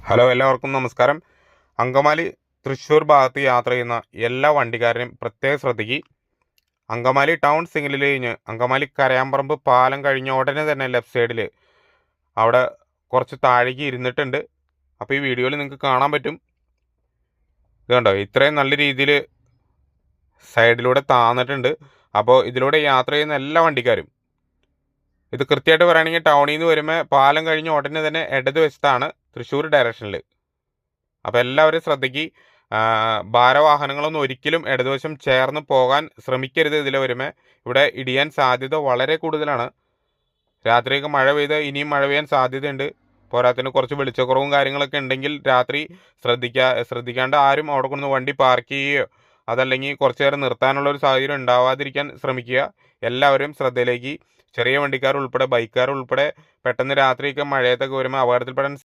Hello, എല്ലാവർക്കും നമസ്കാരം. അങ്കമാലി തൃശ്ശൂർ ഭാഗത്ത് യാത്ര ചെയ്യുന്ന എല്ലാ വണ്ടിക്കാരനും പ്രത്യേകം ശ്രദ്ധിക്കുക. അങ്കമാലി ടൗൺ സിഗ്നൽ കഴിഞ്ഞ് അങ്കമാലി കരയാമ്പറമ്പ് പാലം കഴിഞ്ഞ ഉടനെ തന്നെ ലെഫ്റ്റ് സൈഡിൽ അവിടെ കുറച്ച് താഴേക്ക് ഇരുന്നിട്ടുണ്ട്. അപ്പോൾ ഈ വീഡിയോയിൽ നിങ്ങൾക്ക് കാണാൻ പറ്റും. ഇത് കണ്ടോ, ഇത്രയും നല്ല രീതിയിൽ സൈഡിലൂടെ താന്നിട്ടുണ്ട്. അപ്പോൾ ഇതിലൂടെ യാത്ര ചെയ്യുന്ന എല്ലാ വണ്ടിക്കാരും, ഇത് കൃത്യമായിട്ട് പറയുകയാണെങ്കിൽ ടൗണിൽ നിന്ന് വരുമ്പോൾ പാലം കഴിഞ്ഞ ഉടനെ തന്നെ ഇടത് വശത്താണ് തൃശ്ശൂർ ഡയറക്ഷനിൽ. അപ്പോൾ എല്ലാവരും ശ്രദ്ധിക്കുക. ഭാരവാഹനങ്ങളൊന്നും ഒരിക്കലും ഇടതുവശം ചേർന്ന് പോകാൻ ശ്രമിക്കരുത്. ഇതിൽ വരുമ്പോൾ ഇവിടെ ഇടിയാൻ സാധ്യത വളരെ കൂടുതലാണ്. രാത്രിയൊക്കെ മഴ പെയ്ത് ഇനിയും മഴ പെയ്യാൻ സാധ്യതയുണ്ട്. പോരാത്തിന് കുറച്ച് വെളിച്ചക്കുറവും കാര്യങ്ങളൊക്കെ ഉണ്ടെങ്കിൽ രാത്രി ശ്രദ്ധിക്കാണ്ട് ആരും അവിടെ കൊണ്ടുവന്ന് വണ്ടി പാർക്ക് ചെയ്യുകയോ അതല്ലെങ്കിൽ കുറച്ച് നേരം നിർത്താനുള്ളൊരു സാഹചര്യം ഉണ്ടാവാതിരിക്കാൻ ശ്രമിക്കുക. എല്ലാവരും ശ്രദ്ധയിലേക്ക്. ചെറിയ വണ്ടിക്കാർ ഉൾപ്പെടെ ബൈക്കുകാർ ഉൾപ്പെടെ പെട്ടെന്ന് രാത്രിയൊക്കെ മഴയത്തൊക്കെ വരുമ്പോൾ അപകടത്തിൽപ്പെടാൻ